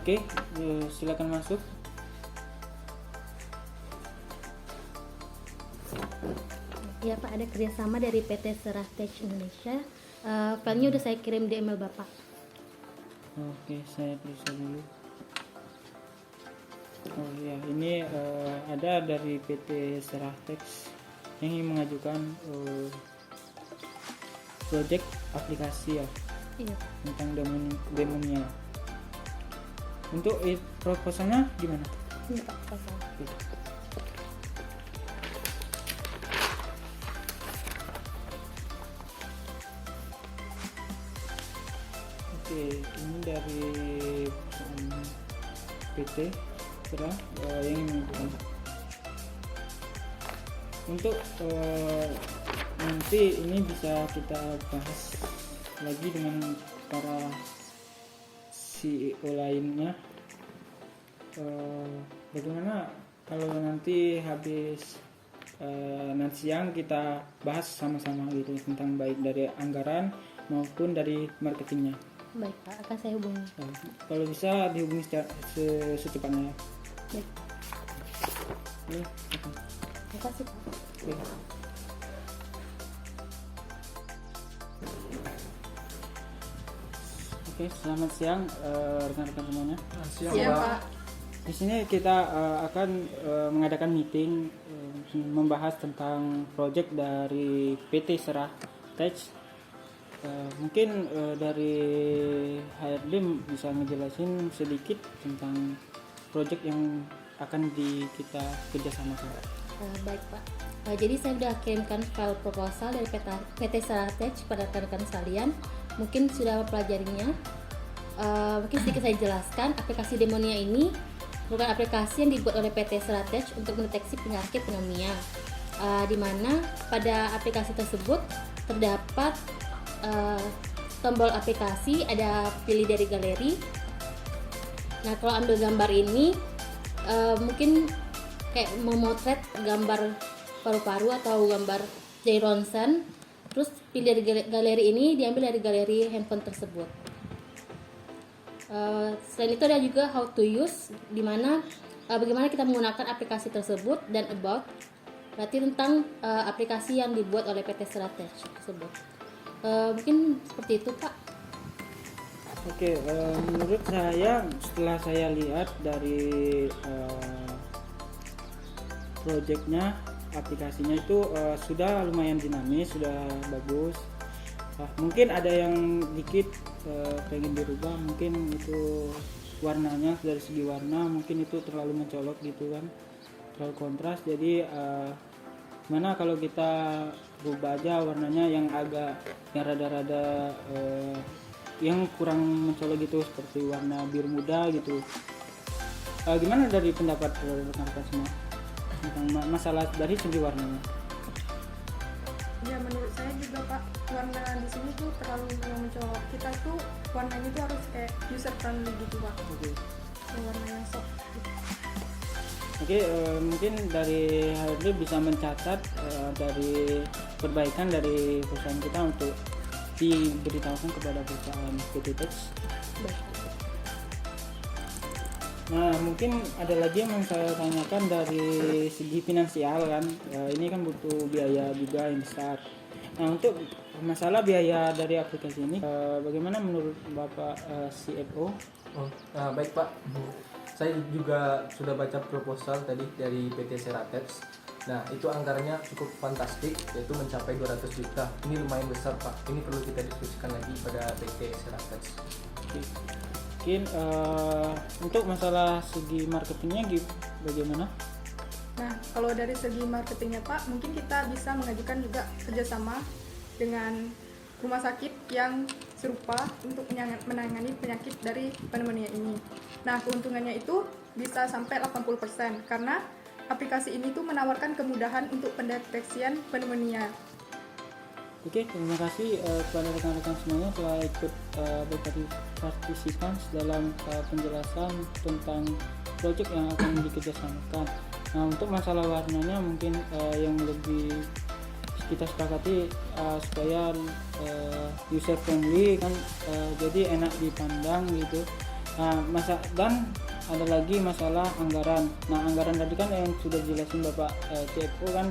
Oke, silakan masuk. Ya Pak, ada kerjasama dari PT Serah Tech Indonesia. Filenya udah saya kirim di email Bapak. Oke, saya periksa dulu. Oh ya, ini ada dari PT Serah Tech yang ingin mengajukan project aplikasi ya Iya Pak. tentang demonia. Untuk proposalnya gimana? Iya Pak, pasal. Oke, ini dari PT Serah yang ingin menentukan. Untuk nanti ini bisa kita bahas lagi dengan para CEO lainnya. Bagaimana kalau nanti habis nanti siang kita bahas sama-sama gitu tentang baik dari anggaran maupun dari marketingnya. Baik Pak, akan saya hubungi. Kalau bisa dihubungi secepatnya. Baik. Ini, Terima kasih Pak. oke. Oke, selamat siang rekan-rekan semuanya. Siap, Pak. Di sini kita akan mengadakan meeting membahas tentang proyek dari PT Serah Tech. Mungkin dari HRD bisa ngejelasin sedikit tentang proyek yang akan kita kerjasamakan. Baik Pak. Jadi saya sudah kirimkan file proposal dari PT Serah Tech pada rekan-rekan sekalian. Mungkin sudah mempelajarinya. Mungkin sedikit saya jelaskan. Aplikasi Demonia ini merupakan aplikasi yang dibuat oleh PT Serah Tech untuk mendeteksi penyakit pneumonia. Di mana pada aplikasi tersebut terdapat tombol aplikasi, ada pilih dari galeri. Nah, kalau ambil gambar ini mungkin kayak memotret gambar paru-paru atau gambar J. Ronson, terus pilih dari galeri ini diambil dari galeri handphone tersebut. Selain itu ada juga how to use, di mana bagaimana kita menggunakan aplikasi tersebut, dan about, berarti tentang aplikasi yang dibuat oleh PT Serah Tech tersebut. Mungkin seperti itu Pak. Oke, menurut saya setelah saya lihat dari proyeknya, aplikasinya itu sudah lumayan dinamis, sudah bagus. Mungkin ada yang dikit pengen dirubah, mungkin itu warnanya, dari segi warna mungkin itu terlalu mencolok gitu kan, terlalu kontras. Jadi mana kalau kita rubah aja warnanya yang agak, yang rada-rada yang kurang mencolok gitu, seperti warna biru muda gitu. Gimana dari pendapat rekan-rekan semua tentang masalah dari segi warnanya? Ya, menurut saya juga Pak, warna di sini tuh terlalu mencolok. Kita tuh warnanya tuh harus kayak user friendly gitu Pak. Oke. Warna yang soft gitu. Oke, mungkin dari HRD bisa mencatat dari perbaikan dari perusahaan kita untuk diberitahukan kepada perusahaan PT Tech. Nah, mungkin ada lagi yang saya tanyakan dari segi finansial kan. Ini kan butuh biaya juga yang besar. Nah, untuk masalah biaya dari aplikasi ini, bagaimana menurut Bapak CFO? Baik Pak, saya juga sudah baca proposal tadi dari PT Serah Tech. Nah, itu anggarannya cukup fantastik, yaitu mencapai 200 juta. Ini lumayan besar Pak, ini perlu kita diskusikan lagi pada PT Serah Tech. Mungkin untuk masalah segi marketingnya bagaimana? Nah, kalau dari segi marketingnya Pak, mungkin kita bisa mengajukan juga kerjasama dengan rumah sakit yang serupa untuk menangani penyakit dari pneumonia ini. Nah, keuntungannya itu bisa sampai 80% karena aplikasi ini tuh menawarkan kemudahan untuk pendeteksian pneumonia. Oke, terima kasih kepada rekan-rekan semuanya telah ikut berpartisipasi dalam penjelasan tentang proyek yang akan dikerjasamakan. Nah, untuk masalah warnanya mungkin yang lebih kita sepakati supaya user friendly kan, jadi enak dipandang gitu. Nah, dan ada lagi masalah anggaran. Nah, anggaran tadi kan yang sudah dijelasin Bapak CFO kan,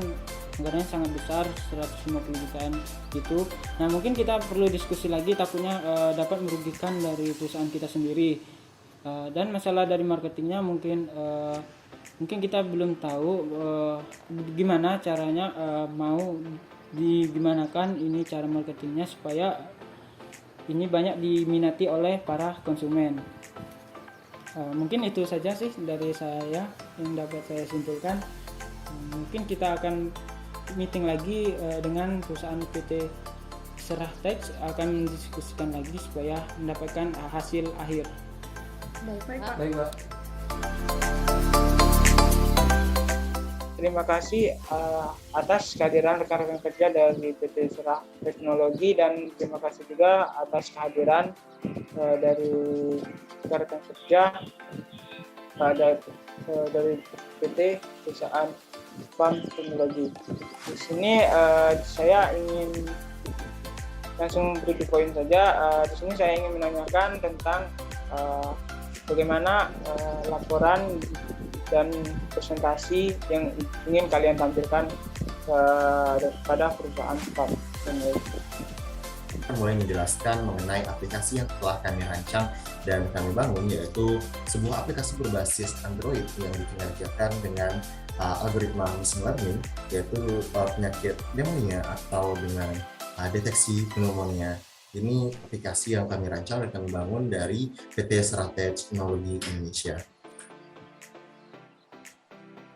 anggarannya sangat besar, 150 jutaan gitu. Nah, mungkin kita perlu diskusi lagi, takutnya dapat merugikan dari perusahaan kita sendiri. Dan masalah dari marketingnya mungkin kita belum tahu gimana caranya, mau digimanakan ini cara marketingnya supaya ini banyak diminati oleh para konsumen. Mungkin itu saja sih dari saya yang dapat saya simpulkan. Mungkin kita akan meeting lagi dengan perusahaan PT Serah Tech, akan mendiskusikan lagi supaya mendapatkan hasil akhir. Baik, Pak. Baik, Pak. Terima kasih atas kehadiran rekan-rekan kerja dari PT Serah Teknologi, dan terima kasih juga atas kehadiran dari rekan-rekan kerja dari PT Perusahaan Farm Teknologi. Di sini saya ingin langsung beri poin saja. Di sini saya ingin menanyakan tentang bagaimana laporan dan presentasi yang ingin kalian tampilkan kepada perusahaan farm teknologi. Mulai menjelaskan mengenai aplikasi yang telah kami rancang dan kami bangun, yaitu sebuah aplikasi berbasis Android yang dikerjakan dengan algoritma machine learning, yaitu penyakit pneumonia atau dengan deteksi pneumonia. Ini aplikasi yang kami rancang dan kami bangun dari PT Serah Teknologi Indonesia.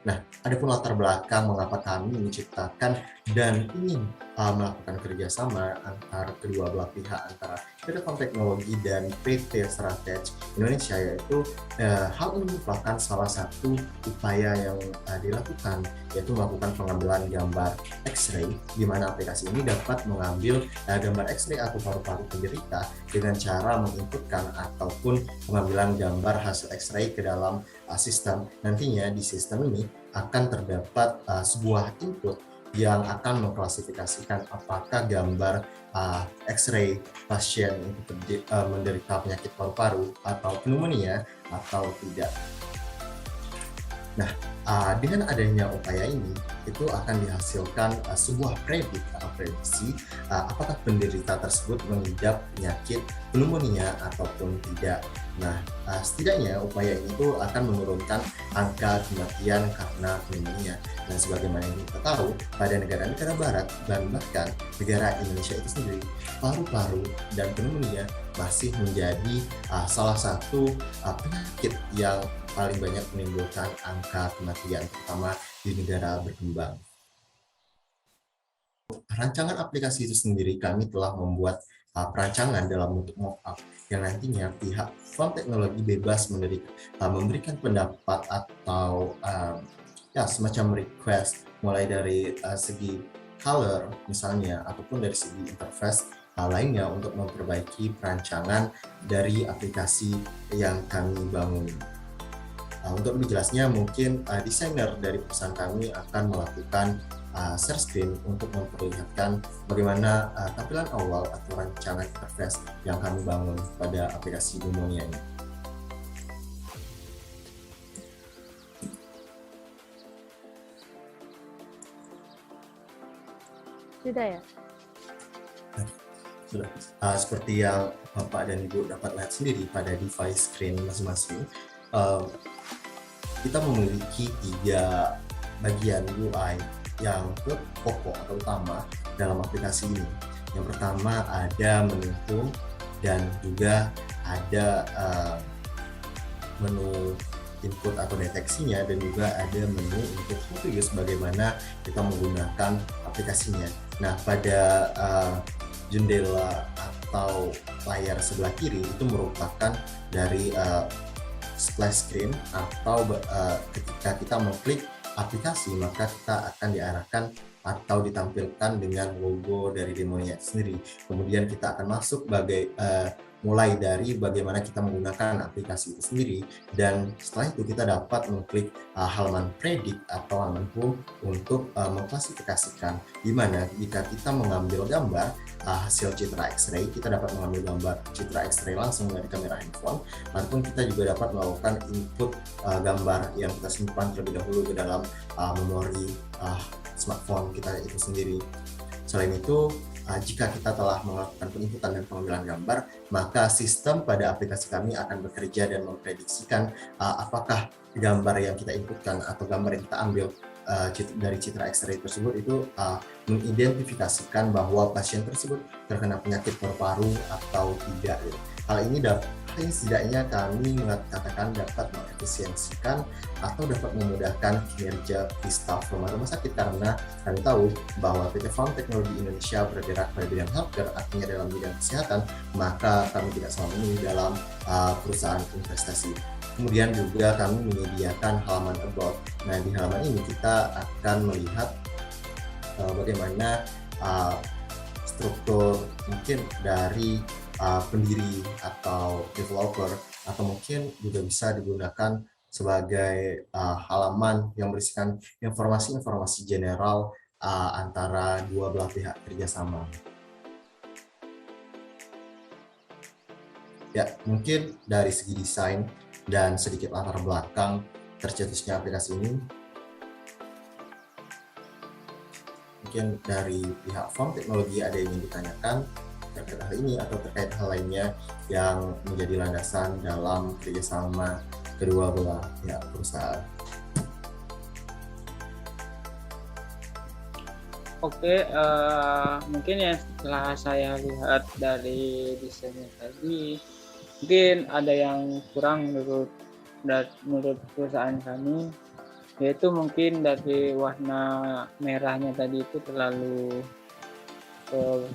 Nah, ada pun latar belakang mengapa kami menciptakan dan ingin melakukan kerjasama antara kedua belah pihak, antara PT Farm Teknologi dan PT Serah Tech Indonesia, yaitu hal ini merupakan salah satu upaya yang dilakukan, yaitu melakukan pengambilan gambar X-ray, di mana aplikasi ini dapat mengambil gambar X-ray atau paru-paru penderita dengan cara menginputkan ataupun pengambilan gambar hasil X-ray ke dalam sistem. Nantinya di sistem ini akan terdapat sebuah input yang akan mengklasifikasikan apakah gambar X-ray pasien yang menderita penyakit paru-paru atau pneumonia atau tidak. Nah, dengan adanya upaya ini, itu akan dihasilkan sebuah prediksi apakah penderita tersebut mengidap penyakit pneumonia ataupun tidak. Nah, setidaknya upaya ini itu akan menurunkan angka kematian karena pneumonia. Dan sebagaimana yang kita tahu, pada negara-negara barat dan bahkan negara Indonesia itu sendiri, paru-paru dan pneumonia masih menjadi salah satu penyakit yang paling banyak menimbulkan angka kematian, terutama di negara berkembang. Rancangan aplikasi itu sendiri, kami telah membuat perancangan dalam bentuk mock-up yang nantinya pihak Farm Teknologi bebas memberikan pendapat atau semacam request, mulai dari segi color misalnya, ataupun dari segi interface lainnya untuk memperbaiki perancangan dari aplikasi yang kami bangun. Untuk lebih jelasnya, mungkin desainer dari perusahaan kami akan melakukan share screen untuk memperlihatkan bagaimana tampilan awal atau rancangan interface yang kami bangun pada aplikasi Pneumonia ini. Sudah ya? Sudah. Seperti yang Bapak dan Ibu dapat lihat sendiri pada device screen masing-masing, kita memiliki 3 bagian UI yang pokok atau utama dalam aplikasi ini. Yang pertama ada menu home, dan juga ada menu input atau deteksinya, dan juga ada menu untuk use bagaimana kita menggunakan aplikasinya. Nah, pada jendela atau layar sebelah kiri itu merupakan dari splash screen, atau ketika kita mengklik aplikasi maka kita akan diarahkan atau ditampilkan dengan logo dari demonya sendiri. Kemudian kita akan masuk mulai dari bagaimana kita menggunakan aplikasi itu sendiri, dan setelah itu kita dapat mengklik halaman predict atau halaman home untuk mengklasifikasikan di mana jika kita mengambil gambar hasil citra X-ray, kita dapat mengambil gambar citra X-ray langsung dari kamera handphone, ataupun kita juga dapat melakukan input gambar yang kita simpan terlebih dahulu ke dalam memori smartphone kita itu sendiri. Selain itu, jika kita telah melakukan penginputan dan pengambilan gambar, maka sistem pada aplikasi kami akan bekerja dan memprediksikan apakah gambar yang kita inputkan atau gambar yang kita ambil dari citra X-ray tersebut itu mengidentifikasikan bahwa pasien tersebut terkena penyakit paru-paru atau tidak. Hal ini setidaknya kami mengatakan dapat mengefisiensikan atau dapat memudahkan kinerja staf rumah sakit, karena kami tahu bahwa PT Farm Teknologi Indonesia bergerak pada bidang healthcare, artinya dalam bidang kesehatan, maka kami tidak selama ini dalam perusahaan investasi. Kemudian juga kami menyediakan halaman about. Nah, di halaman ini kita akan melihat bagaimana struktur mungkin dari pendiri atau developer, atau mungkin juga bisa digunakan sebagai halaman yang berisikan informasi-informasi general antara dua belah pihak kerjasama. Ya, mungkin dari segi desain dan sedikit latar belakang tercetusnya aplikasi ini, mungkin dari pihak Farm Teknologi ada yang ingin ditanyakan terkait hal ini atau terkait hal lainnya yang menjadi landasan dalam kerjasama kedua belah pihak perusahaan. Oke, mungkin yang setelah saya lihat dari desainnya tadi, mungkin ada yang kurang menurut perusahaan kami, yaitu mungkin dari warna merahnya tadi itu terlalu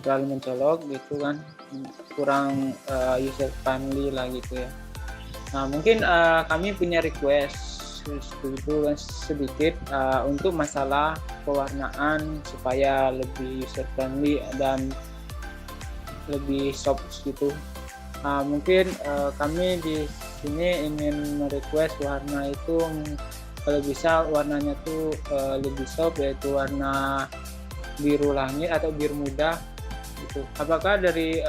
mencolok gitu kan, kurang user friendly lah gitu ya. Nah, mungkin kami punya request itu kan sedikit untuk masalah pewarnaan supaya lebih user friendly dan lebih soft gitu. Mungkin kami di sini ingin request warna itu kalau bisa warnanya tuh lebih soft, yaitu warna biru langit atau biru muda gitu. Apakah dari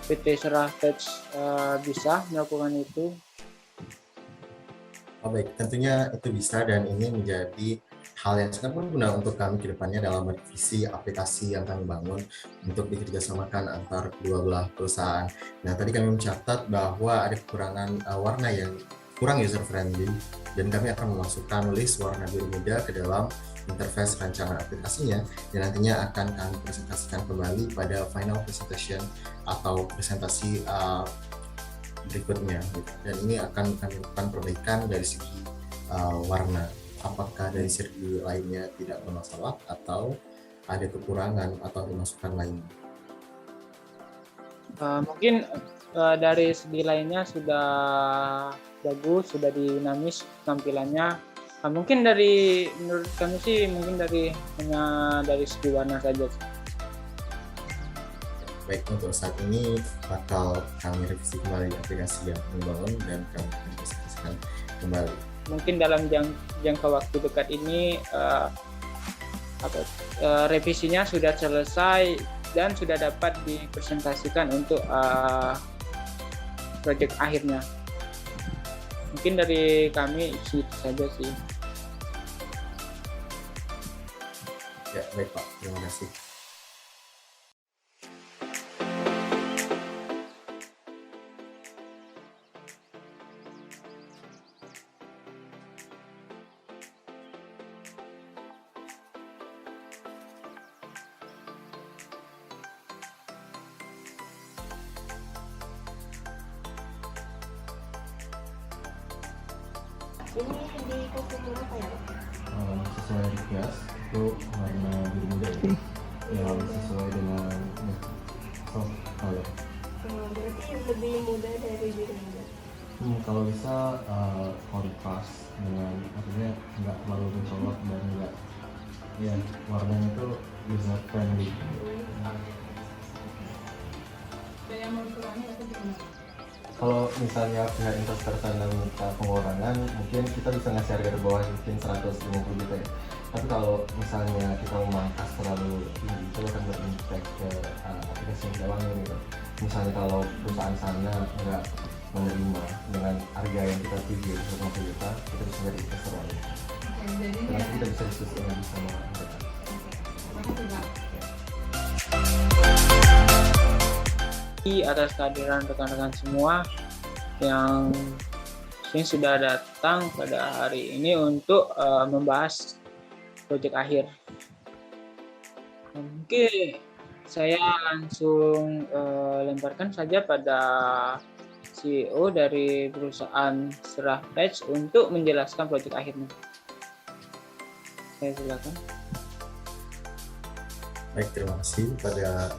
PT Serahtech bisa melakukan itu? Baik, tentunya itu bisa, dan ini menjadi hal yang sangat berguna untuk kami ke depannya dalam merevisi aplikasi yang kami bangun untuk dikerjasamakan antar kedua belah perusahaan. Nah, tadi kami mencatat bahwa ada kekurangan warna yang kurang user friendly, dan kami akan memasukkan list warna biru muda ke dalam interface rancangan aplikasinya, dan nantinya akan kami presentasikan kembali pada final presentation atau presentasi berikutnya. Dan ini akan kami lakukan perbaikan dari segi warna. Apakah dari segi lainnya tidak bermasalah atau ada kekurangan atau ada masukan lainnya? Mungkin dari segi lainnya sudah bagus, sudah dinamis tampilannya. Mungkin menurut kami sih mungkin hanya dari segi warna saja. Baik, untuk saat ini bakal kami revisi kembali aplikasi yang kami bangun dan kami presentasikan kembali. Mungkin dalam jangka waktu dekat ini revisinya sudah selesai dan sudah dapat dipresentasikan untuk proyek akhirnya. Mungkin dari kami itu saja sih. Ya, baik Pak, terima kasih. Ini di kostum apa ya? Sesuai request itu warna biru muda yang sesuai dengan soft color. Berarti lebih muda dari biru muda. Kalau bisa kontras dengan, artinya nggak terlalu mencolok dan nggak ya warnanya itu user friendly. Kalau misalnya pihak investor sana minta pengurangan, mungkin kita bisa ngasih harga di bawah mungkin 150 juta ya. Tapi kalau misalnya kita memangkas terlalu tinggi, itu akan berimpact ke aplikasi yang kita bangun gitu. Misalnya kalau perusahaan sana nggak menerima dengan harga yang kita tuju 150 juta, kita bisa cari investor lain. Dan nanti kita bisa diskusi lagi sama mereka. Atas kehadiran rekan-rekan semua yang sudah datang pada hari ini untuk membahas proyek akhir. Mungkin saya langsung lemparkan saja pada CEO dari perusahaan Serah Tech untuk menjelaskan proyek akhirnya. Saya silakan. Baik, terima kasih pada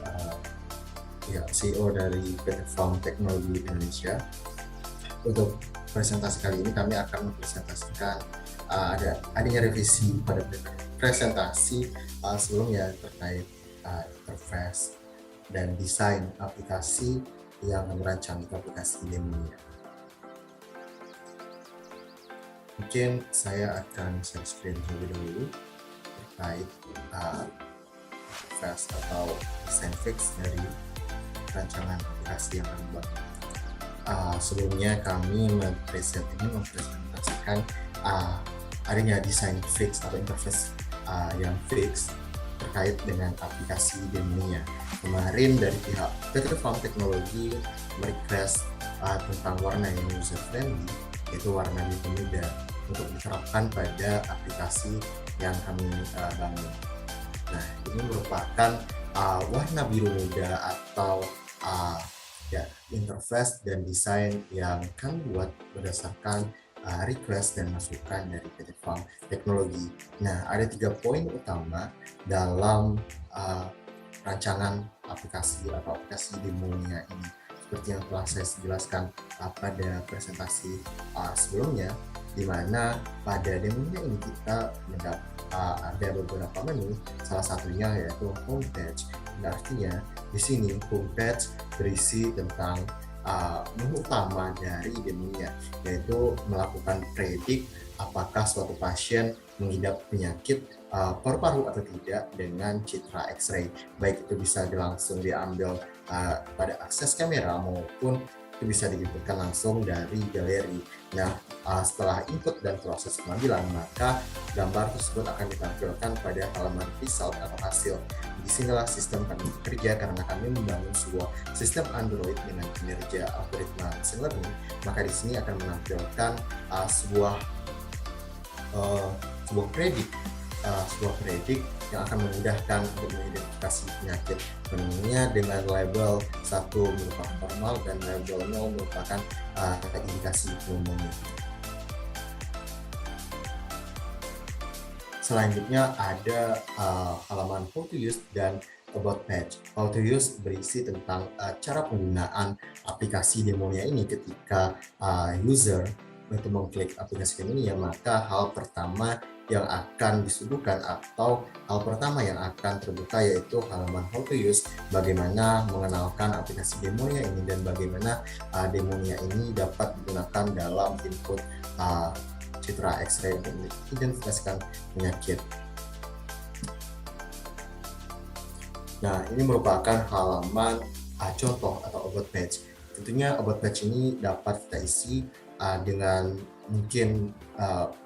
CEO dari PT Farm Teknologi Indonesia. Untuk presentasi kali ini kami akan mempresentasikan adanya revisi pada presentasi sebelumnya terkait interface dan desain aplikasi yang merancang aplikasi Demonia. Mungkin saya akan share screen terlebih dahulu terkait interface atau desain fix dari rancangan aplikasi yang kami buat. Sebelumnya kami mempresentasikan adanya desain fix atau interface yang fix terkait dengan aplikasi Demonia. Kemarin dari pihak PT Farm Teknologi merequest tentang warna yang user friendly, yaitu warna biru muda, untuk diterapkan pada aplikasi yang kami bangun. Nah, ini merupakan warna biru muda atau interface dan desain yang kami buat berdasarkan request dan masukan dari PT Farm Teknologi. Nah, ada 3 poin utama dalam rancangan aplikasi atau aplikasi Demonia ini. Seperti yang telah saya jelaskan pada presentasi sebelumnya, di mana pada Demonia ini kita ada beberapa menu, salah satunya yaitu homepage. Nah, artinya di sini homepage berisi tentang menu utama dari Demonia, yaitu melakukan predik apakah suatu pasien mengidap penyakit paru-paru atau tidak dengan citra X-ray, baik itu bisa langsung diambil pada akses kamera maupun itu bisa diinputkan langsung dari galeri. Nah, setelah input dan proses pengambilan, maka gambar tersebut akan ditampilkan pada halaman result atau hasil. Disinilah sistem kami bekerja karena kami membangun sebuah sistem Android dengan kinerja algoritma machine learning. Maka di sini akan menampilkan sebuah predik yang akan memudahkan untuk mengidentifikasi penyakit menunya dengan label 1 merupakan normal dan label 0 merupakan indikasi pneumonia. Selanjutnya ada halaman how to use dan about page. How to use berisi tentang cara penggunaan aplikasi Demonia ini ketika user itu mengklik aplikasi Demonia, maka hal pertama yang akan disuguhkan atau hal pertama yang akan terbuka yaitu halaman how to use, bagaimana mengenalkan aplikasi Demonia ini dan bagaimana Demonia ini dapat digunakan dalam input citra X-ray untuk mengidentifikasikan penyakit. Nah, ini merupakan halaman contoh atau about page. Tentunya about page ini dapat kita isi dengan mungkin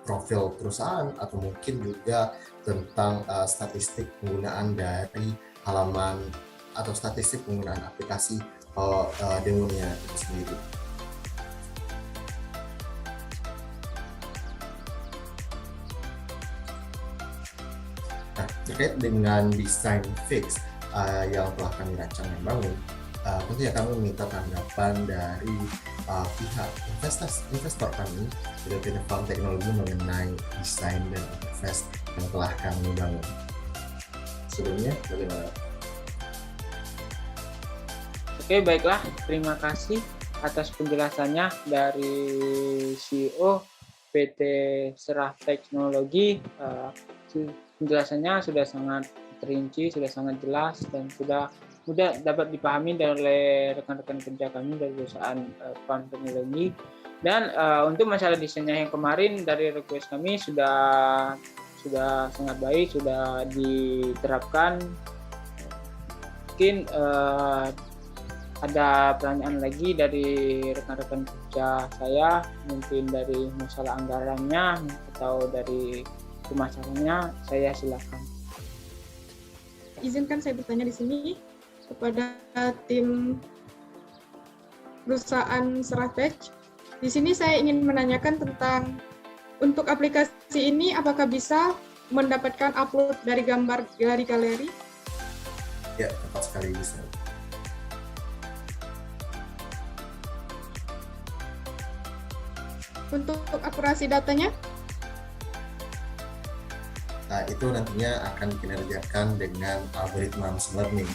profil perusahaan atau mungkin juga tentang statistik penggunaan dari halaman atau statistik penggunaan aplikasi Demonia itu sendiri. Nah, terkait dengan desain fix yang telah kami rancang dan bangun, tentunya kami meminta tanggapan dari pihak investor kami dari PT Farm Teknologi mengenai desain dan interface yang telah kami bangun. Sebelumnya, bagaimana? Oke, baiklah. Terima kasih atas penjelasannya dari CEO PT Serah Teknologi. penjelasannya sudah sangat terinci, sudah sangat jelas, dan sudah mudah dapat dipahami oleh rekan-rekan kerja kami dari perusahaan Farm Teknologi. Dan untuk masalah desainnya yang kemarin dari request kami sudah sangat baik, sudah diterapkan. Mungkin ada pertanyaan lagi dari rekan-rekan kerja saya, mungkin dari masalah anggarannya atau dari pemasarannya, saya silakan. Izinkan saya bertanya di sini kepada tim perusahaan Seratech. Di sini saya ingin menanyakan tentang untuk aplikasi ini apakah bisa mendapatkan upload dari gambar dari galeri? Ya, tepat sekali bisa. Untuk akurasi datanya? Nah, itu nantinya akan dikinerjakan dengan algoritma machine learning.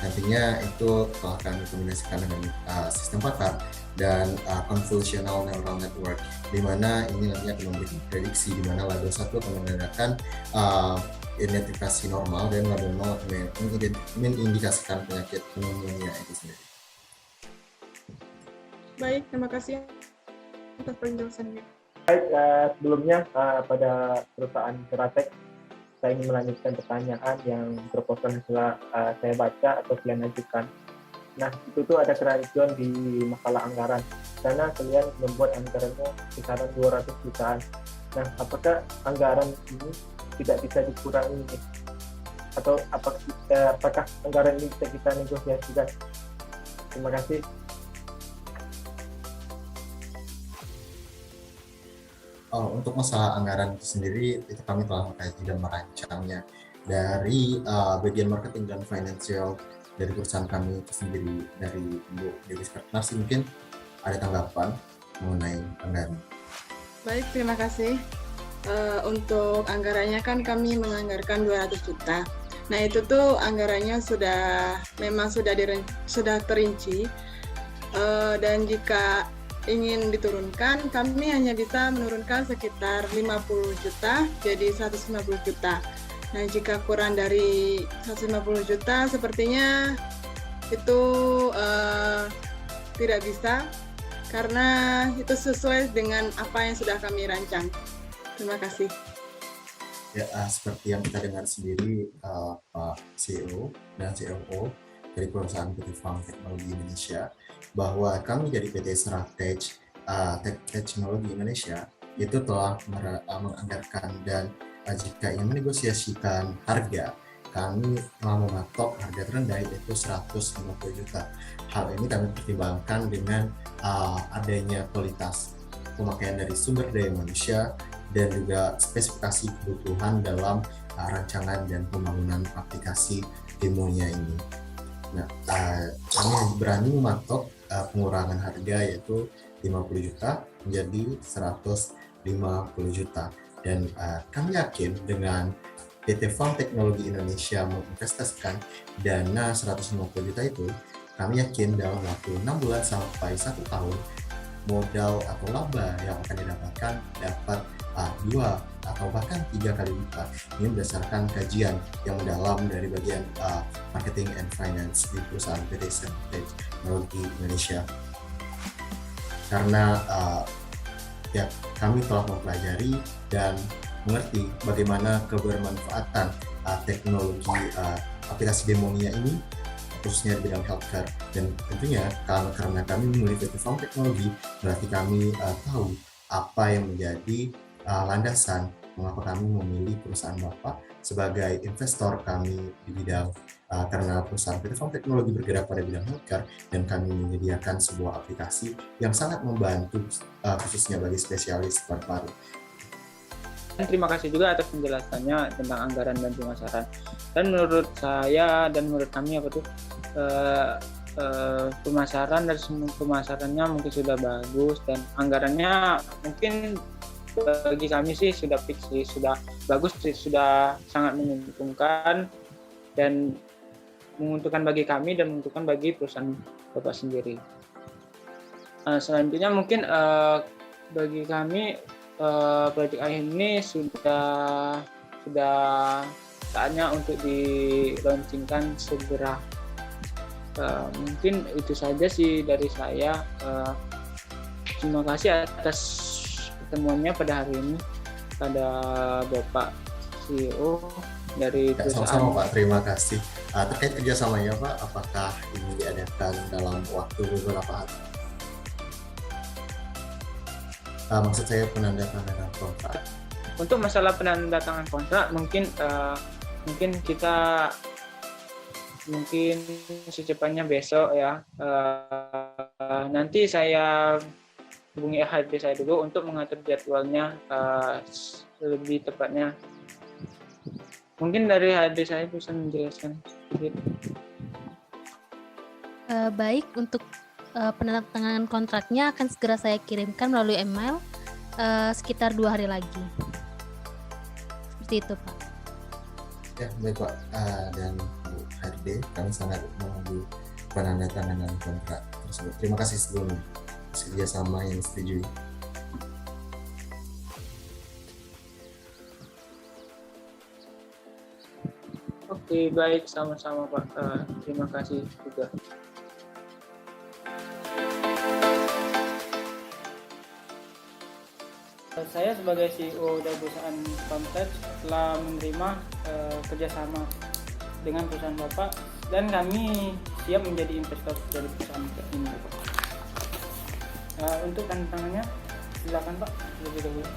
Nantinya itu telah kami kombinasikan dengan sistem pakar dan convolutional neural network, di mana ini nantinya akan memberikan prediksi di mana label 1 akan menggunakan identifikasi normal dan label 0 akan mengindikasikan penyakit pneumonia itu sendiri. Baik, terima kasih atas penjelasannya. Baik, sebelumnya pada perusahaan Seratech, saya ingin melanjutkan pertanyaan yang proposal yang telah saya baca atau kalian ajukan. Nah, itu tuh ada keraguan di masalah anggaran, karena kalian membuat anggarannya kisaran 200 jutaan. Nah, apakah anggaran ini tidak bisa dikurangi? Atau apakah anggaran ini bisa kita negosiasikan? Terima kasih. Untuk masalah anggaran itu sendiri, itu kami telah mengkaji dan merancangnya dari bagian marketing dan financial dari perusahaan kami itu sendiri. Dari Bu Dewi Skarnarsi, mungkin ada tanggapan mengenai anggaran. Baik, terima kasih. Untuk anggarannya kan kami menganggarkan 200 juta. Nah, itu tuh anggarannya memang sudah terinci. Dan jika ingin diturunkan, kami hanya bisa menurunkan sekitar 50 juta jadi 150 juta. Nah, jika kurang dari 150 juta sepertinya itu tidak bisa, karena itu sesuai dengan apa yang sudah kami rancang. Terima kasih. Ya, seperti yang kita dengar sendiri, Pak CEO dan COO dari perusahaan PT Farm Teknologi Indonesia, bahwa kami dari PT Seratech Teknologi Indonesia itu telah menganggarkan, dan jika ingin menegosiasikan harga, kami telah mematok harga terendah yaitu 150 juta. Hal ini kami pertimbangkan dengan adanya kualitas pemakaian dari sumber daya manusia dan juga spesifikasi kebutuhan dalam rancangan dan pembangunan aplikasi demonya ini. Nah, kami berani mematok pengurangan harga yaitu 50 juta menjadi 150 juta, dan kami yakin dengan PT Farm Teknologi Indonesia menginvestasikan dana 150 juta itu, kami yakin dalam waktu 6 bulan sampai 1 tahun modal atau laba yang akan didapatkan dapat 2 atau bahkan 3 kali lipat. Ini berdasarkan kajian yang mendalam dari bagian marketing and finance di perusahaan PT Seratech Teknologi Indonesia. Karena ya, kami telah mempelajari dan mengerti bagaimana kebermanfaatan teknologi aplikasi demonia ini, khususnya di bidang healthcare. Dan tentunya karena kami memilih PT Farm Teknologi, berarti kami tahu apa yang menjadi landasan mengapa kami memilih perusahaan Bapak sebagai investor kami di bidang karena perusahaan PT Farm Teknologi bergerak pada bidang healthcare, dan kami menyediakan sebuah aplikasi yang sangat membantu khususnya bagi spesialis paru-paru. Dan terima kasih juga atas penjelasannya tentang anggaran dan pemasaran. Dan menurut saya dan menurut kami pemasaran dan semua pemasarannya mungkin sudah bagus, dan anggarannya mungkin bagi kami sih sudah fix sih, sudah bagus sih, sudah sangat menguntungkan, dan menguntungkan bagi kami dan menguntungkan bagi perusahaan Bapak sendiri. Selanjutnya mungkin bagi kami proyek ini sudah sudah saatnya untuk dilaunchingkan segera. Mungkin itu saja sih dari saya. Terima kasih atas pertemuannya pada hari ini pada Bapak CEO dari Ya, perusahaan. sama-sama Pak, terima kasih. Terkait kerjasamanya Pak, apakah ini diadakan dalam waktu beberapa hari? Maksud saya penandatanganan kontrak. Untuk masalah penandatangan kontrak mungkin kita secepatnya besok ya. Nanti saya hubungi HRD saya dulu untuk mengatur jadwalnya lebih tepatnya. Mungkin dari HRD saya bisa menjelaskan sedikit. Baik, untuk penandatanganan kontraknya akan segera saya kirimkan melalui email sekitar 2 hari lagi. Seperti itu, Pak. Ya, baik Pak. Dan Bu HRD, kami sangat menunggu penandatanganan kontrak tersebut. Terima kasih sebelumnya kerjasama yang disetujui. Oke, baik, sama-sama Pak. Terima kasih juga. Saya sebagai CEO dari perusahaan Farmtech telah menerima kerjasama dengan perusahaan Bapak dan kami siap menjadi investor dari perusahaan ini. Untuk tantangannya silakan Pak lebih dahulu.